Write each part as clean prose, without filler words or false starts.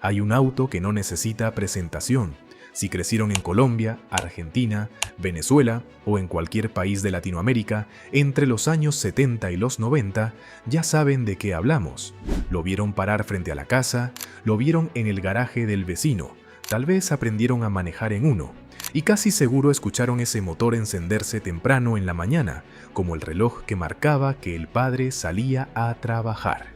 Hay un auto que no necesita presentación. Si crecieron en Colombia, Argentina, Venezuela o en cualquier país de Latinoamérica entre los años 70 y los 90, ya saben de qué hablamos. Lo vieron parar frente a la casa, lo vieron en el garaje del vecino, tal vez aprendieron a manejar en uno, y casi seguro escucharon ese motor encenderse temprano en la mañana, como el reloj que marcaba que el padre salía a trabajar.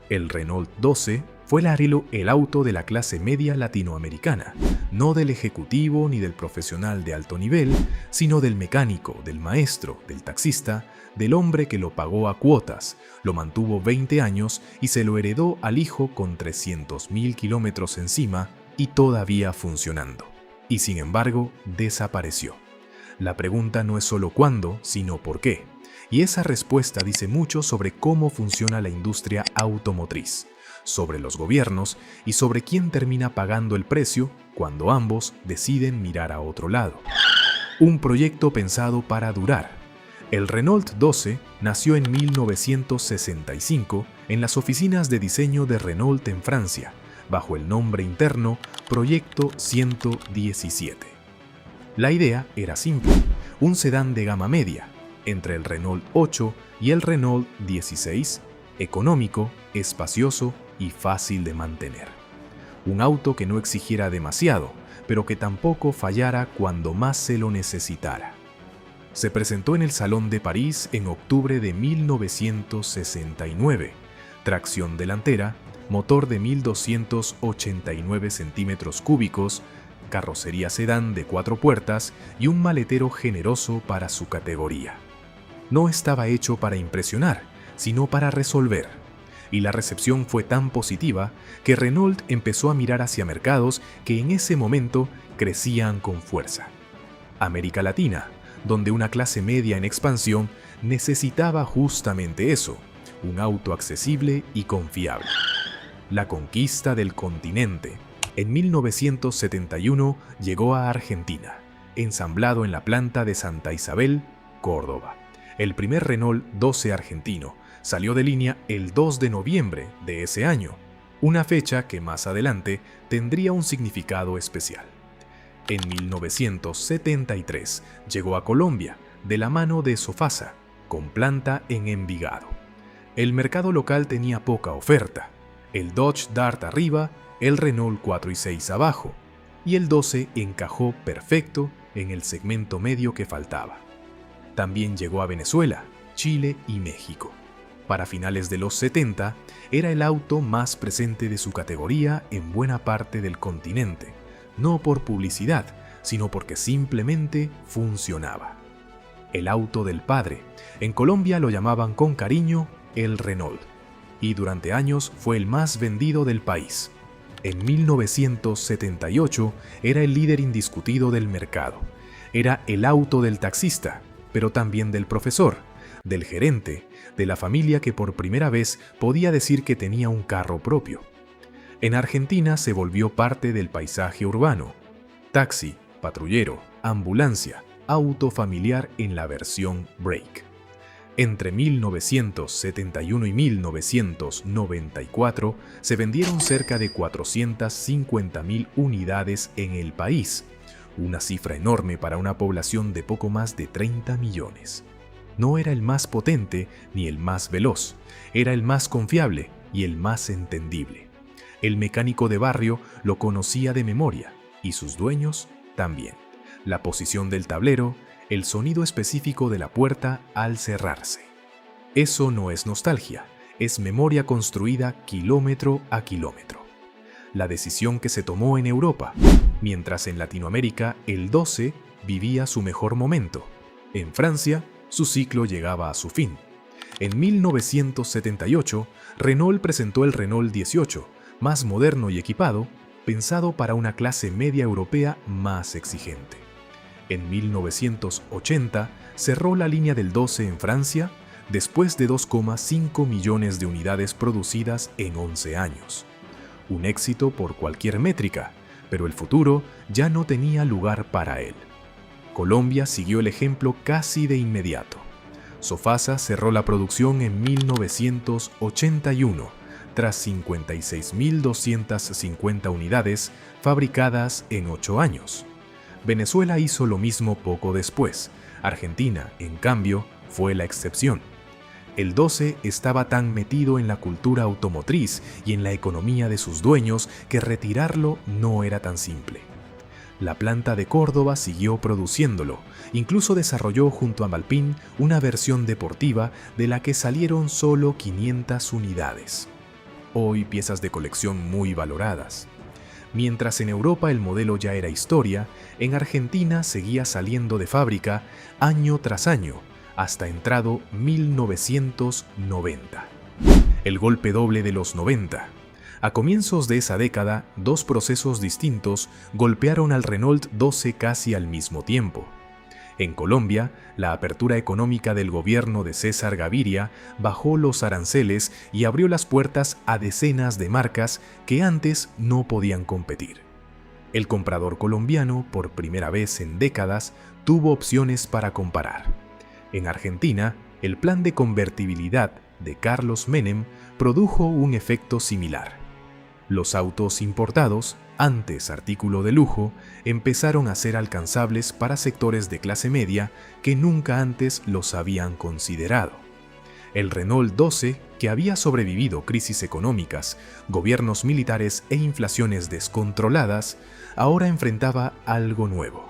El Renault 12 fue el auto de la clase media latinoamericana, no del ejecutivo ni del profesional de alto nivel, sino del mecánico, del maestro, del taxista, del hombre que lo pagó a cuotas, lo mantuvo 20 años y se lo heredó al hijo con 300.000 kilómetros encima y todavía funcionando. Y sin embargo, desapareció. La pregunta no es solo cuándo, sino por qué. Y esa respuesta dice mucho sobre cómo funciona la industria automotriz, sobre los gobiernos y sobre quién termina pagando el precio cuando ambos deciden mirar a otro lado. Un proyecto pensado para durar. El Renault 12 nació en 1965 en las oficinas de diseño de Renault en Francia, bajo el nombre interno Proyecto 117. La idea era simple, un sedán de gama media, entre el Renault 8 y el Renault 16, económico, espacioso y fácil de mantener. Un auto que no exigiera demasiado, pero que tampoco fallara cuando más se lo necesitara. Se presentó en el Salón de París en octubre de 1969, tracción delantera, motor de 1.289 centímetros cúbicos, carrocería sedán de 4 puertas y un maletero generoso para su categoría. No estaba hecho para impresionar, sino para resolver. Y la recepción fue tan positiva que Renault empezó a mirar hacia mercados que en ese momento crecían con fuerza. América Latina, donde una clase media en expansión necesitaba justamente eso, un auto accesible y confiable. La conquista del continente. En 1971 llegó a Argentina, ensamblado en la planta de Santa Isabel, Córdoba. El primer Renault 12 argentino salió de línea el 2 de noviembre de ese año, una fecha que más adelante tendría un significado especial. En 1973 llegó a Colombia de la mano de Sofasa, con planta en Envigado. El mercado local tenía poca oferta, el Dodge Dart arriba, el Renault 4 y 6 abajo, y el 12 encajó perfecto en el segmento medio que faltaba. También llegó a Venezuela, Chile y México. Para finales de los 70, era el auto más presente de su categoría en buena parte del continente, no por publicidad, sino porque simplemente funcionaba. El auto del padre. En Colombia lo llamaban con cariño el Renault, y durante años fue el más vendido del país. En 1978 era el líder indiscutido del mercado. Era el auto del taxista, pero también del profesor, del gerente, de la familia que por primera vez podía decir que tenía un carro propio. En Argentina se volvió parte del paisaje urbano. Taxi, patrullero, ambulancia, auto familiar en la versión Break. Entre 1971 y 1994 se vendieron cerca de 450.000 unidades en el país, una cifra enorme para una población de poco más de 30 millones. No era el más potente ni el más veloz, era el más confiable y el más entendible. El mecánico de barrio lo conocía de memoria y sus dueños también. La posición del tablero, el sonido específico de la puerta al cerrarse. Eso no es nostalgia, es memoria construida kilómetro a kilómetro. La decisión que se tomó en Europa, mientras en Latinoamérica el 12 vivía su mejor momento. En Francia, su ciclo llegaba a su fin. En 1978, Renault presentó el Renault 18, más moderno y equipado, pensado para una clase media europea más exigente. En 1980 cerró la línea del 12 en Francia después de 2,5 millones de unidades producidas en 11 años. Un éxito por cualquier métrica, pero el futuro ya no tenía lugar para él. Colombia siguió el ejemplo casi de inmediato. Sofasa cerró la producción en 1981, tras 56.250 unidades fabricadas en 8 años. Venezuela hizo lo mismo poco después. Argentina, en cambio, fue la excepción. El 12 estaba tan metido en la cultura automotriz y en la economía de sus dueños que retirarlo no era tan simple. La planta de Córdoba siguió produciéndolo, incluso desarrolló junto a Malpin una versión deportiva de la que salieron solo 500 unidades. Hoy piezas de colección muy valoradas. Mientras en Europa el modelo ya era historia, en Argentina seguía saliendo de fábrica año tras año, hasta entrado 1990. El golpe doble de los 90. A comienzos de esa década, dos procesos distintos golpearon al Renault 12 casi al mismo tiempo. En Colombia, la apertura económica del gobierno de César Gaviria bajó los aranceles y abrió las puertas a decenas de marcas que antes no podían competir. El comprador colombiano, por primera vez en décadas, tuvo opciones para comparar. En Argentina, el plan de convertibilidad de Carlos Menem produjo un efecto similar. Los autos importados, antes artículo de lujo, empezaron a ser alcanzables para sectores de clase media que nunca antes los habían considerado. El Renault 12, que había sobrevivido crisis económicas, gobiernos militares e inflaciones descontroladas, ahora enfrentaba algo nuevo.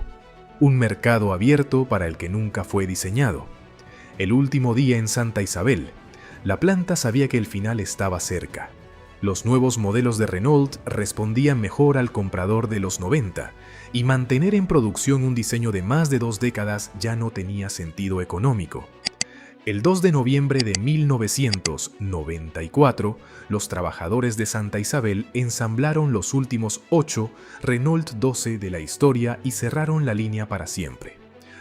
Un mercado abierto para el que nunca fue diseñado. El último día en Santa Isabel, la planta sabía que el final estaba cerca. Los nuevos modelos de Renault respondían mejor al comprador de los 90, y mantener en producción un diseño de más de 2 décadas ya no tenía sentido económico. El 2 de noviembre de 1994, los trabajadores de Santa Isabel ensamblaron los últimos 8 Renault 12 de la historia y cerraron la línea para siempre.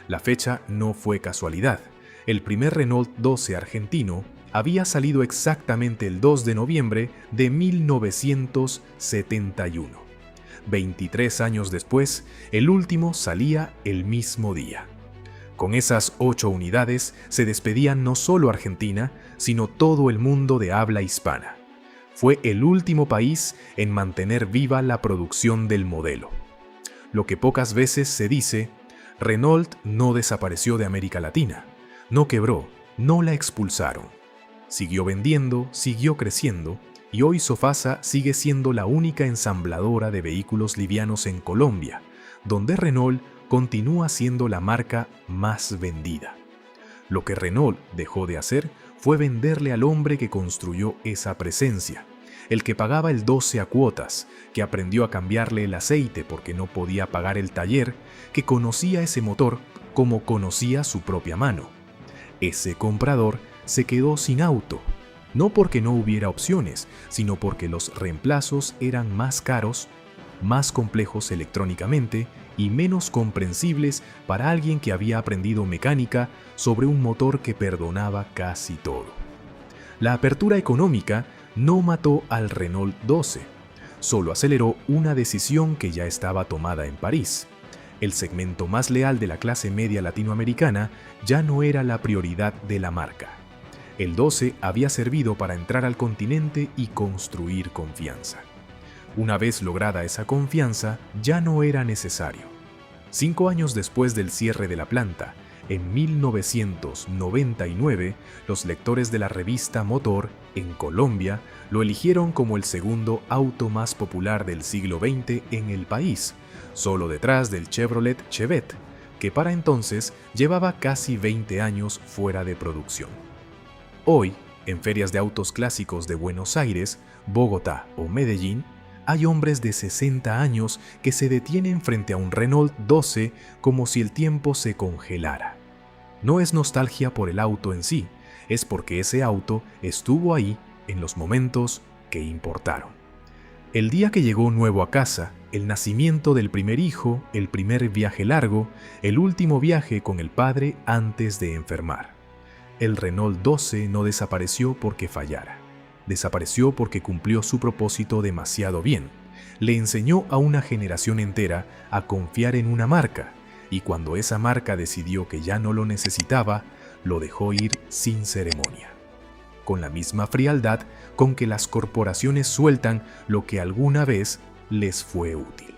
La fecha no fue casualidad. El primer Renault 12 argentino había salido exactamente el 2 de noviembre de 1971. 23 años después, el último salía el mismo día. Con esas 8 unidades se despedía no solo Argentina, sino todo el mundo de habla hispana. Fue el último país en mantener viva la producción del modelo. Lo que pocas veces se dice, Renault no desapareció de América Latina, no quebró, no la expulsaron. Siguió vendiendo, siguió creciendo, y hoy Sofasa sigue siendo la única ensambladora de vehículos livianos en Colombia, donde Renault continúa siendo la marca más vendida. Lo que Renault dejó de hacer fue venderle al hombre que construyó esa presencia, el que pagaba el 12 a cuotas, que aprendió a cambiarle el aceite porque no podía pagar el taller, que conocía ese motor como conocía su propia mano. Ese comprador se quedó sin auto, no porque no hubiera opciones, sino porque los reemplazos eran más caros, más complejos electrónicamente y menos comprensibles para alguien que había aprendido mecánica sobre un motor que perdonaba casi todo. La apertura económica no mató al Renault 12, solo aceleró una decisión que ya estaba tomada en París. El segmento más leal de la clase media latinoamericana ya no era la prioridad de la marca. El 12 había servido para entrar al continente y construir confianza. Una vez lograda esa confianza, ya no era necesario. 5 años después del cierre de la planta, en 1999, los lectores de la revista Motor en Colombia lo eligieron como el segundo auto más popular del siglo XX en el país, solo detrás del Chevrolet Chevette, que para entonces llevaba casi 20 años fuera de producción. Hoy, en ferias de autos clásicos de Buenos Aires, Bogotá o Medellín, hay hombres de 60 años que se detienen frente a un Renault 12 como si el tiempo se congelara. No es nostalgia por el auto en sí, es porque ese auto estuvo ahí en los momentos que importaron. El día que llegó nuevo a casa, el nacimiento del primer hijo, el primer viaje largo, el último viaje con el padre antes de enfermar. El Renault 12 no desapareció porque fallara. Desapareció porque cumplió su propósito demasiado bien. Le enseñó a una generación entera a confiar en una marca, y cuando esa marca decidió que ya no lo necesitaba, lo dejó ir sin ceremonia, con la misma frialdad con que las corporaciones sueltan lo que alguna vez les fue útil.